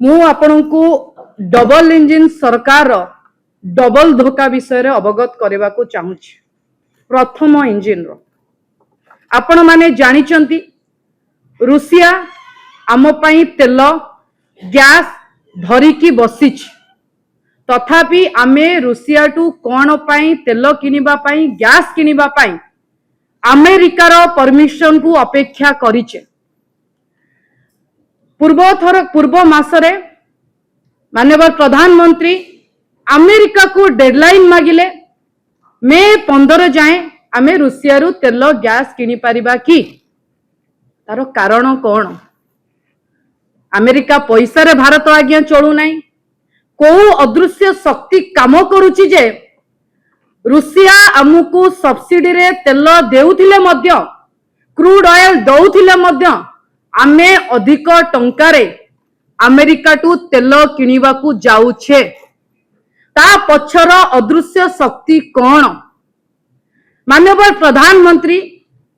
मु आपनकु double engine सरकार double धोखा विषय अवगत करने को चाहूँगी। प्रथम इंजिन आपण माने जानिचंती रूसिया आम पाई तेल गैस धरिकी बसिछ, तथापि आमे रूसिया टू कौन पाई तेल किनिबा पाई गैस किनिबा पाई अमेरिकार परमिशन को अपेक्षा करिचे। पूर्व मासरे माननीय प्रधानमंत्री अमेरिका को डेडलाइन मागिले मे 15 जाए आमे रूसिया रु तेल गैस किनि परिबा कि तार कारण कौन? अमेरिका पैसा रे भारत आज्ञा चलू नहीं, को अदृश्य शक्ति काम करुची जे रूसिया आमको सब्सिडी रे तेल देउथिले मध्य क्रूड ऑयल दउथिले मध्य आमे अधिक टंकारे अमेरिका टू तेल किनिबा को जाउछे। ता पछर अदृश्य शक्ति कौन? माननीय प्रधानमंत्री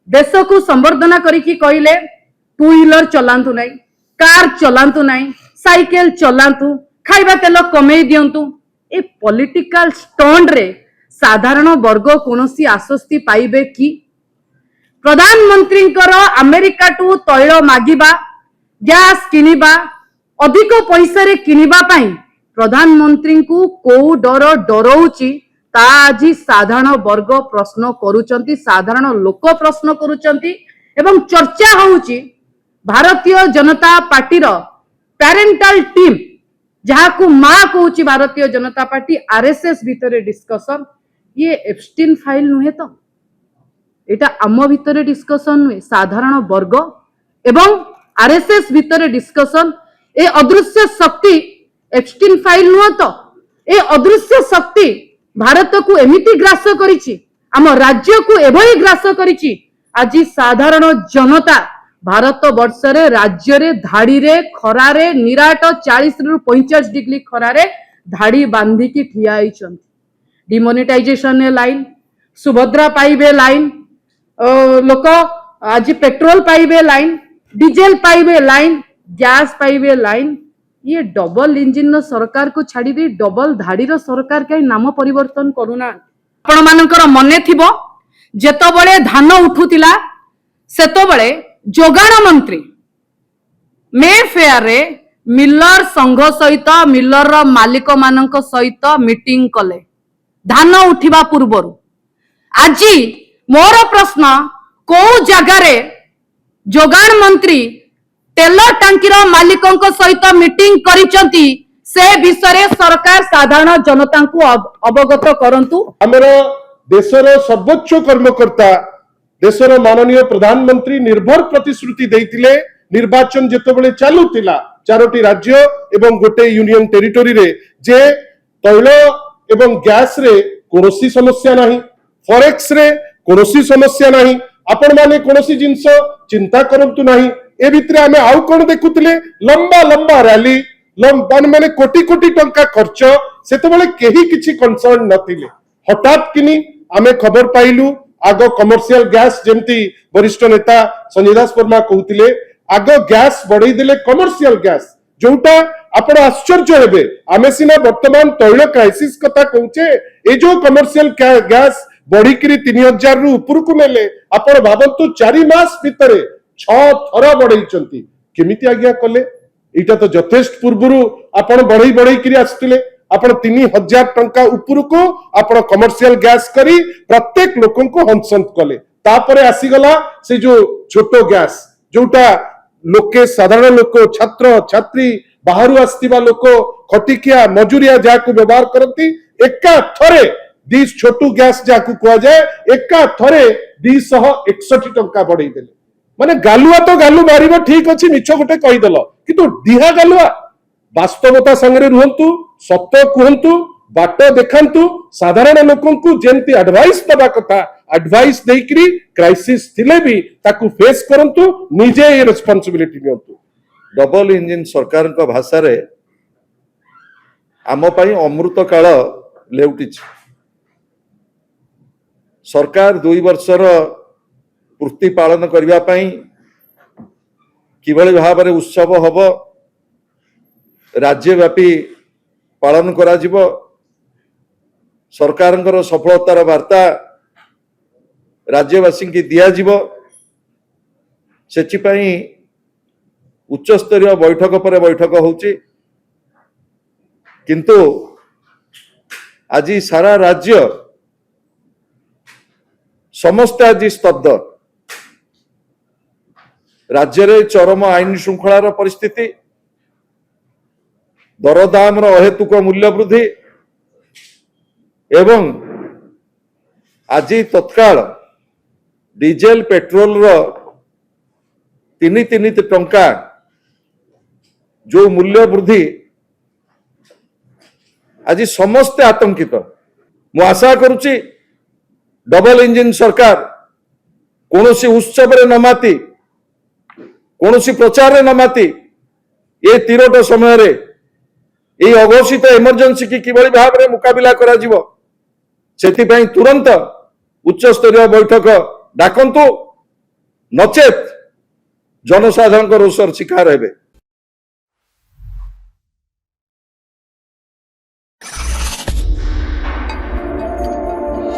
देश को संवर्धना करिकी कहिले टू व्हीलर चलांतु नहीं, कार चलांतु नहीं, साइकिल चलांतु, खाइबा तेल कमेई दियंतु। ए पॉलिटिकल स्टंट रे साधारण वर्ग कोनोसी आश्वस्ति पाइबे कि? प्रधानमंत्री अमेरिका टू तैल मागिबा गैस किनिबा अधिक पैसा रे किनिबा पाई प्रधानमंत्री को डर डरौची ता आज साधारण वर्ग प्रश्न करूचंती, साधारण लोक प्रश्न करूचंती एवं चर्चा होउची। भारतीय जनता पार्टी रो पेरेंटल टीम जहा को मां कहूची भारतीय जनता पार्टी आरएसएस भितरे डिस्कशन, ये एप्स्टीन फाइल नुहे तो एटा आम भितरे डिस्कशन नुहे, साधारण वर्ग एवं आरएसएस भितरे डिस्कशन। ए अदृश्य शक्ति एप्स्टीन फाइल नुह तो ए अदृश्य शक्ति भारत को एमिति ग्रास करिछि, आम राज्य को एभली ग्रास करिछि। आज साधारण जनता भारत वर्ष रे राज्य रे धाड़ी रे खरा रे निराट 40 रु 45 डिग्री खरा रे धाड़ी बांधी की ठिया होइछन। डिमोनेटाइजेशन ने लाइन, सुभद्रा पाइबे लाइन, लोक आज पेट्रोल पाइबे लाइन, डीजेल पाइबे लाइन, गैस पाइबे लाइन। ये डबल इंजिन सरकार को छाड़ी दे डबल धाड़ी सरकार कहीं नाम परिवर्तन करूना। आपण मानकर मने थिबो जेतबळे धान उठुतिला सेतबळे जोगाण मंत्री मे फेयर रे मिलर संघ सहित मिलर मालिक मानक सहित मीटिंग कले धान उठिबा पूर्वरु। आज मोर प्रश्न को जगह रे जोगाण मंत्री तेल टांकीर मालिकों सहित मीटिंग करिसंती से विषय सरकार साधारण जनता को अवगत करंतु। हमर देशर सर्वोच्च कर्मकर्ता देशर माननीय प्रधानमंत्री निर्भर प्रतिश्रुति देइतिले निर्वाचन जेतबेले चालुतिला चारोटी राज्य एवं गोटे यूनियन टेरिटोरी रे जे तैल एवं गैस रे कोनोसी समस्या नहीं, फॉरेक्स रे कोनोसी समस्या नहीं, आपण माने कोनोसी जिंस चिंता करंतु नहीं। ए भितरे आमे आउ कोन देखुतिले लंबा लंबा रैली माने कोटी कोटी टंका खर्च, सेतबेले केही किछि कंसर्न नथिले। हठात किनी आमे खबर पाइलु आग कमर्शियल गैस जेमती वरिष्ठ नेता संजय दास वर्मा कहउतिले आग गैस बढ़ई देले कमर्शियल गैस जोटा आपण आश्चर्य हेबे। आमे सिना वर्तमान तैल क्राइसिस कथा कहउचे, ए जो कमर्शियल गैस बढ़ी करी 3000 रु ऊपर को नेले आपण भाबंतु 4 मास भितरे 6 थर बढ़ईचंती। केमिति आज्ञा कले? एटा तो यथेष्ट पूर्वरु आपण बढ़ई बढ़ई करी आस्तिले, आपण 3000 टंका ऊपर को आपण कमर्शियल गैस करी प्रत्येक लोकन को हंसंत कले। तापरे आसी गला से जो छोटो गैस जोटा लोके साधारण लोक छात्र छात्री बाहरु आस्तिबा लोक खटिकिया मजूरिया जाकू व्यवहार करती एका थरे 20 छोटू गैस जाकू कुआ जाए एका थरे 261 टंका बढ़ई देले। माने गालुआ तो गालु मारिबो ठीक अछि, मिछ गोटे कहि देलो किंतु दिहा गालुआ वास्तवता संगे रुहंतु, सत्य कहंतु, बाट देखंतु, साधारण लोकन को जेंती एडवाइस दबा कथा एडवाइस देकरी क्राइसिस थिले भी ताकू फेस करंतु, निजे ए रिस्पांसिबिलिटी नियंतु। डबल इंजिन सरकार का भाषा रे आम पई अमृत काल लेउटिछ। सरकार 2 वर्षर पूर्ति पालन करबा पई किभଳି भाबरे उत्सव हबो राज्यव्यापी पालन करा जिवो सरकारଙ୍କର सफलतार वार्ता राज्यवासी की दिया जिवो सेचिपाई उच्च स्तरीय बैठक पर बैठक होची किंतु आज सारा राज्य समस्त आज स्तब्ध राज्य रे चरम आईन श्रृंखलार परिस्थिति दरदाम अहेतुक मूल्य वृद्धि एवं आज तत्काल डीजेल पेट्रोल रो तीन टंका जो मूल्य वृद्धि आज समस्ते आतंकित मु आशा करुच्ची डबल इंजिन सरकार कौनसी उत्सव रे न माती कौनसी प्रचार रे न माती ये तीरोट समय रे ये अघोषित इमरजेंसी की किभली भाव में मुकाबिला करा जिवो सेतिपई तुरंत उच्च स्तरीय बैठक डाकंतु नचेत जनसाधारण रोषर शिकार हेबे।